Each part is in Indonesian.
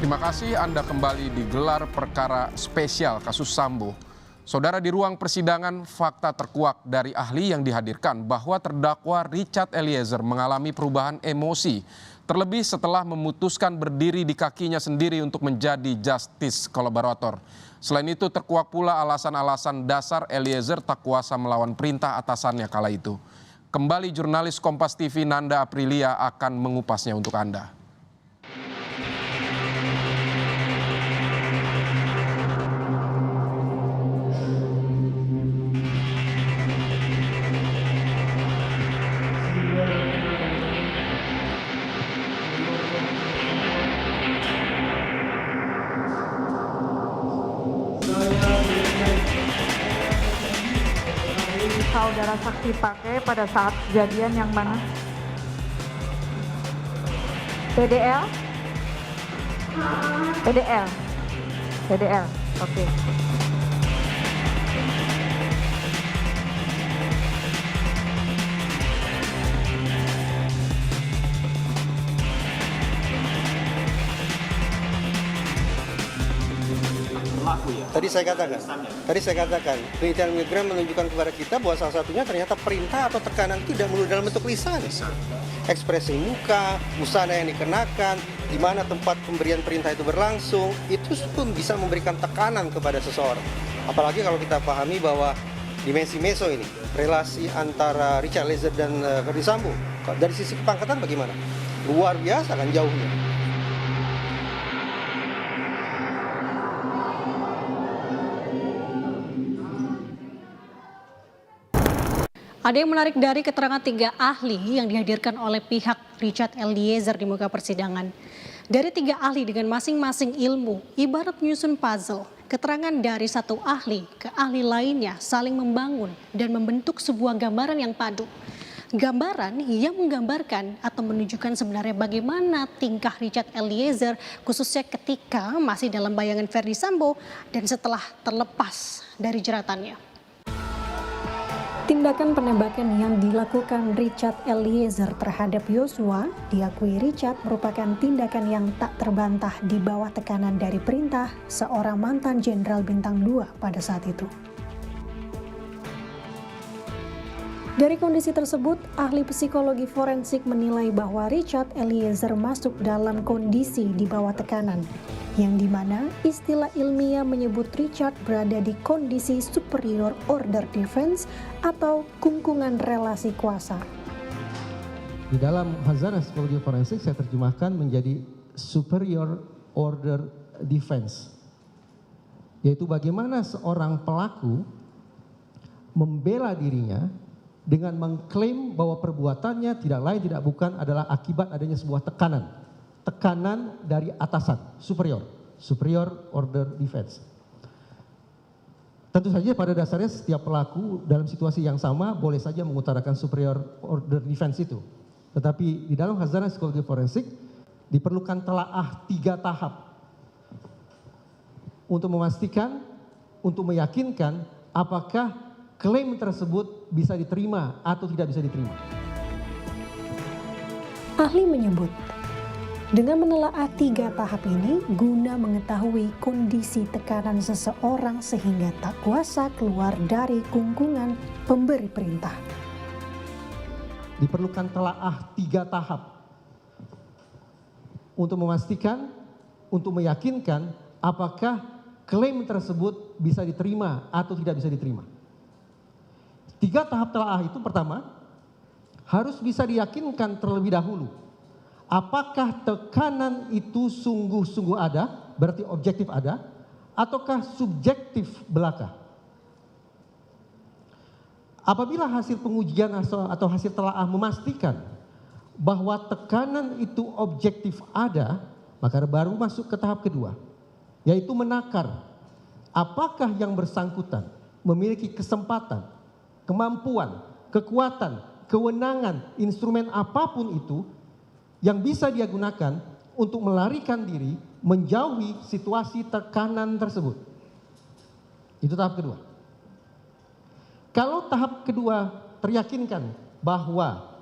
Terima kasih Anda kembali di gelar perkara spesial kasus Sambo. Saudara, di ruang persidangan fakta terkuak dari ahli yang dihadirkan bahwa terdakwa Richard Eliezer mengalami perubahan emosi. Terlebih setelah memutuskan berdiri di kakinya sendiri untuk menjadi justice collaborator. Selain itu terkuak pula alasan-alasan dasar Eliezer tak kuasa melawan perintah atasannya kala itu. Kembali jurnalis Kompas TV Nanda Aprilia akan mengupasnya untuk Anda. Saudara saksi pakai pada saat kejadian yang mana? PDL? PDL? PDL, oke. Tadi saya katakan, penelitian migran menunjukkan kepada kita bahwa salah satunya ternyata perintah atau tekanan itu tidak melulu dalam bentuk lisan. Ekspresi muka, busana yang dikenakan, di mana tempat pemberian perintah itu berlangsung, itu pun bisa memberikan tekanan kepada seseorang. Apalagi kalau kita pahami bahwa dimensi meso ini, relasi antara Richard Eliezer dan Verdi Sambo, dari sisi kepangkatan bagaimana? Luar biasa kan jauhnya. Ada yang menarik dari keterangan 3 ahli yang dihadirkan oleh pihak Richard Eliezer di muka persidangan. Dari 3 ahli dengan masing-masing ilmu, ibarat menyusun puzzle, keterangan dari satu ahli ke ahli lainnya saling membangun dan membentuk sebuah gambaran yang padu. Gambaran yang menggambarkan atau menunjukkan sebenarnya bagaimana tingkah Richard Eliezer khususnya ketika masih dalam bayangan Verdi Sambo dan setelah terlepas dari jeratannya. Tindakan penembakan yang dilakukan Richard Eliezer terhadap Yosua diakui Richard merupakan tindakan yang tak terbantah di bawah tekanan dari perintah seorang mantan Jenderal Bintang 2 pada saat itu. Dari kondisi tersebut, ahli psikologi forensik menilai bahwa Richard Eliezer masuk dalam kondisi di bawah tekanan, yang dimana istilah ilmiah menyebut Richard berada di kondisi superior order defense atau kungkungan relasi kuasa. Di dalam Hazanah Psikologi Forensik saya terjemahkan menjadi superior order defense, yaitu bagaimana seorang pelaku membela dirinya dengan mengklaim bahwa perbuatannya tidak lain tidak bukan adalah akibat adanya sebuah tekanan dari atasan, superior order defense. Tentu saja pada dasarnya setiap pelaku dalam situasi yang sama boleh saja mengutarakan superior order defense itu. Tetapi di dalam Hazanah Psikologi Forensik diperlukan telaah 3 tahap untuk memastikan, untuk meyakinkan apakah klaim tersebut bisa diterima atau tidak bisa diterima. Ahli menyebut, dengan menelaah 3 tahap ini guna mengetahui kondisi tekanan seseorang sehingga tak kuasa keluar dari kungkungan pemberi perintah. Diperlukan telaah 3 tahap untuk memastikan, untuk meyakinkan apakah klaim tersebut bisa diterima atau tidak bisa diterima. 3 tahap telaah itu pertama, harus bisa diyakinkan terlebih dahulu. Apakah tekanan itu sungguh-sungguh ada, berarti objektif ada, ataukah subjektif belaka. Apabila hasil pengujian atau hasil telaah memastikan bahwa tekanan itu objektif ada, maka baru masuk ke tahap kedua, yaitu menakar apakah yang bersangkutan memiliki kesempatan, kemampuan, kekuatan, kewenangan, instrumen apapun itu yang bisa dia gunakan untuk melarikan diri menjauhi situasi tekanan tersebut. Itu tahap kedua. Kalau tahap kedua teryakinkan bahwa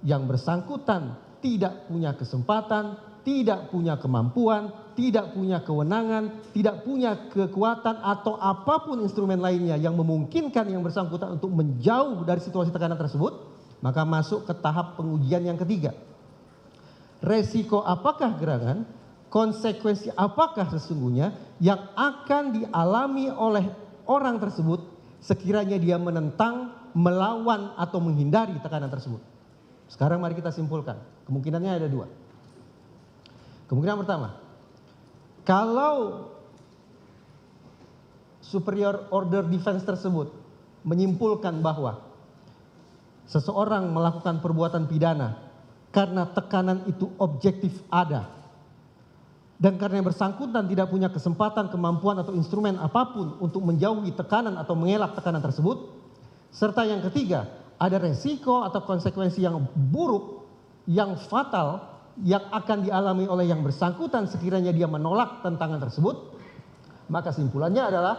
yang bersangkutan tidak punya kesempatan, tidak punya kemampuan, tidak punya kewenangan, tidak punya kekuatan atau apapun instrumen lainnya yang memungkinkan yang bersangkutan untuk menjauh dari situasi tekanan tersebut, maka masuk ke tahap pengujian yang ketiga. Resiko apakah gerangan, konsekuensi apakah sesungguhnya yang akan dialami oleh orang tersebut sekiranya dia menentang, melawan atau menghindari tekanan tersebut. Sekarang mari kita simpulkan. Kemungkinannya ada dua. Kemungkinan pertama, kalau superior order defense tersebut menyimpulkan bahwa seseorang melakukan perbuatan pidana karena tekanan itu objektif ada, dan karena yang bersangkutan tidak punya kesempatan, kemampuan atau instrumen apapun untuk menjauhi tekanan atau mengelak tekanan tersebut, serta yang ketiga, ada resiko atau konsekuensi yang buruk, yang fatal, yang akan dialami oleh yang bersangkutan sekiranya dia menolak tentangan tersebut, maka simpulannya adalah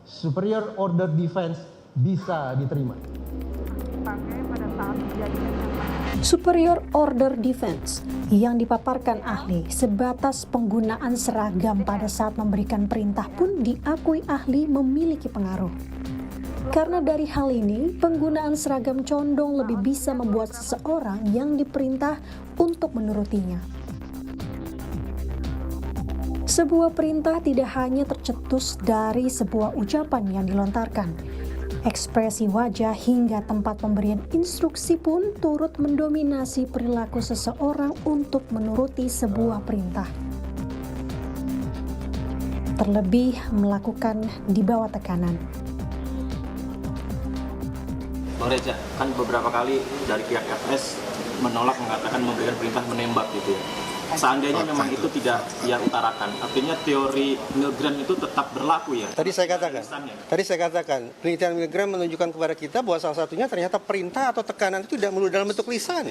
superior order defense bisa diterima. Dipakai pada saat kejadian yang mana? Superior order defense yang dipaparkan ahli sebatas penggunaan seragam pada saat memberikan perintah pun diakui ahli memiliki pengaruh. Karena dari hal ini, penggunaan seragam condong lebih bisa membuat seseorang yang diperintah untuk menurutinya. Sebuah perintah tidak hanya tercetus dari sebuah ucapan yang dilontarkan. Ekspresi wajah hingga tempat pemberian instruksi pun turut mendominasi perilaku seseorang untuk menuruti sebuah perintah. Terlebih melakukan di bawah tekanan. Bang Reza, kan beberapa kali dari pihak FS menolak, mengatakan memberikan perintah menembak gitu ya. Seandainya memang itu tidak ia utarakan, artinya teori Milgram itu tetap berlaku ya? Tadi saya katakan, penelitian Milgram menunjukkan kepada kita bahwa salah satunya ternyata perintah atau tekanan itu tidak melulu dalam bentuk lisan.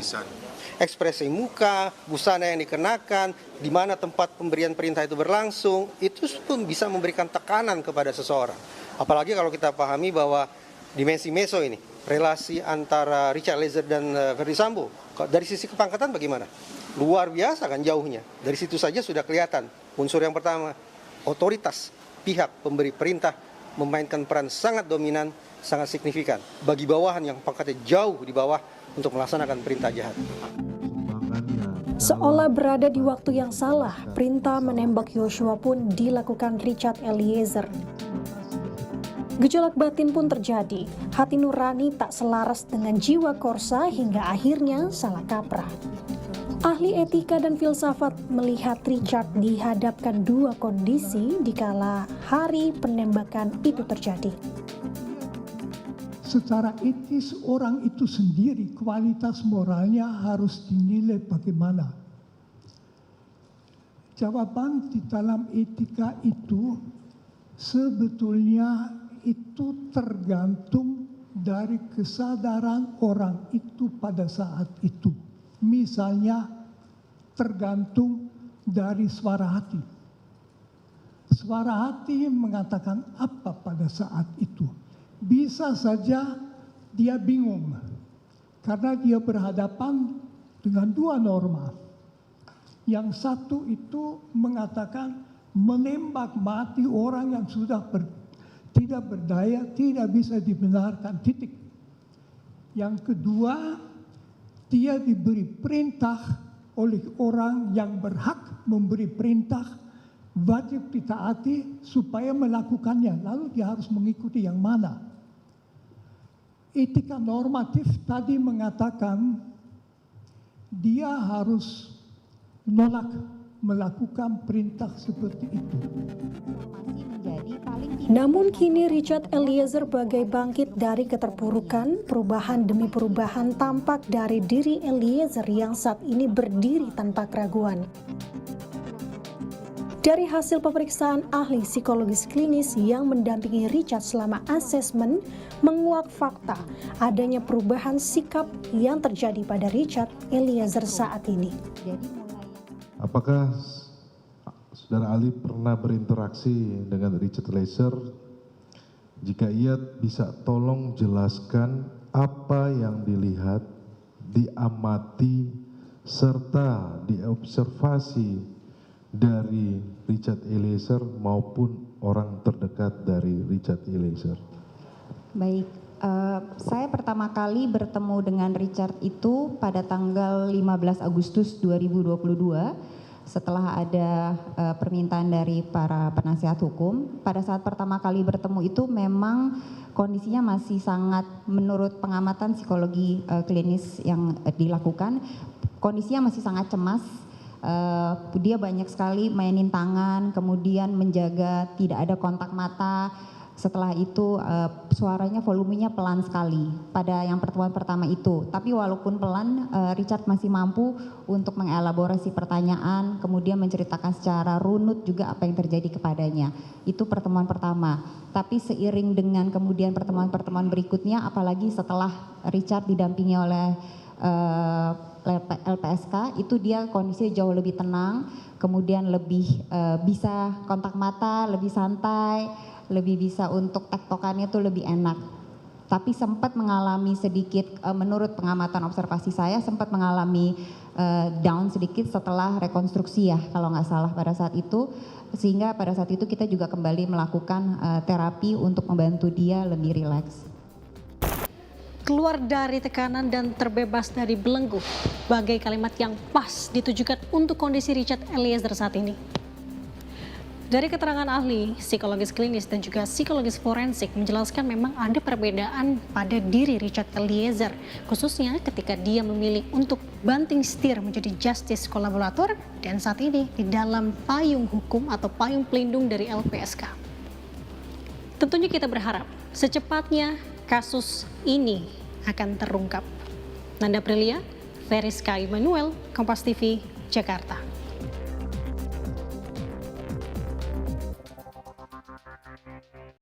Ekspresi muka, busana yang dikenakan, di mana tempat pemberian perintah itu berlangsung, itu pun bisa memberikan tekanan kepada seseorang. Apalagi kalau kita pahami bahwa dimensi meso ini, relasi antara Richard Eliezer dan Verdi Sambo, dari sisi kepangkatan bagaimana? Luar biasa kan jauhnya. Dari situ saja sudah kelihatan. Unsur yang pertama, otoritas pihak pemberi perintah memainkan peran sangat dominan, sangat signifikan bagi bawahan yang pangkatnya jauh di bawah untuk melaksanakan perintah jahat. Seolah berada di waktu yang salah, perintah menembak Yosua pun dilakukan Richard Eliezer. Gejolak batin pun terjadi. Hati nurani tak selaras dengan jiwa korsa hingga akhirnya salah kaprah. Ahli etika dan filsafat melihat Richard dihadapkan dua kondisi dikala hari penembakan itu terjadi. Secara etis orang itu sendiri kualitas moralnya harus dinilai bagaimana. Jawaban di dalam etika itu sebetulnya itu tergantung dari kesadaran orang itu pada saat itu. Misalnya tergantung dari suara hati. Suara hati mengatakan apa pada saat itu. Bisa saja dia bingung karena dia berhadapan dengan dua norma. Yang satu itu mengatakan menembak mati orang yang sudah tidak berdaya, tidak bisa dibenarkan, titik. Yang kedua, dia diberi perintah oleh orang yang berhak memberi perintah, wajib ditaati supaya melakukannya, lalu dia harus mengikuti yang mana. Etika normatif tadi mengatakan dia harus menolak melakukan perintah seperti itu. Namun kini Richard Eliezer bagai bangkit dari keterpurukan, perubahan demi perubahan tampak dari diri Eliezer yang saat ini berdiri tanpa keraguan. Dari hasil pemeriksaan ahli psikologis klinis yang mendampingi Richard selama asesmen, menguak fakta adanya perubahan sikap yang terjadi pada Richard Eliezer saat ini. Apakah Saudara Ali pernah berinteraksi dengan Richard Eliezer? Jika iya, bisa tolong jelaskan apa yang dilihat, diamati serta diobservasi dari Richard Eliezer maupun orang terdekat dari Richard Eliezer? Baik, saya pertama kali bertemu dengan Richard itu pada tanggal 15 Agustus 2022 setelah ada permintaan dari para penasihat hukum. Pada saat pertama kali bertemu itu memang kondisinya masih sangat, menurut pengamatan psikologi klinis yang dilakukan, kondisinya masih sangat cemas. Dia banyak sekali mainin tangan, kemudian menjaga tidak ada kontak mata. Setelah itu suaranya volumenya pelan sekali pada yang pertemuan pertama itu. Tapi walaupun pelan, Richard masih mampu untuk mengelaborasi pertanyaan, kemudian menceritakan secara runut juga apa yang terjadi kepadanya. Itu pertemuan pertama. Tapi seiring dengan kemudian pertemuan-pertemuan berikutnya, apalagi setelah Richard didampingi oleh LPSK, itu dia kondisinya jauh lebih tenang, kemudian lebih bisa kontak mata, lebih santai, lebih bisa untuk tektokannya tuh lebih enak. Tapi sempat mengalami sedikit, menurut pengamatan observasi saya, sempat mengalami down sedikit setelah rekonstruksi ya, kalau nggak salah pada saat itu. Sehingga pada saat itu kita juga kembali melakukan terapi untuk membantu dia lebih rileks. Keluar dari tekanan dan terbebas dari belenggu, bagai kalimat yang pas ditujukan untuk kondisi Richard Eliezer saat ini. Dari keterangan ahli, psikologis klinis dan juga psikologis forensik menjelaskan memang ada perbedaan pada diri Richard Eliezer, khususnya ketika dia memilih untuk banting setir menjadi justice kolaborator dan saat ini di dalam payung hukum atau payung pelindung dari LPSK. Tentunya kita berharap secepatnya kasus ini akan terungkap. Nanda Aprilia, Veriska Immanuel, Kompas TV, Jakarta.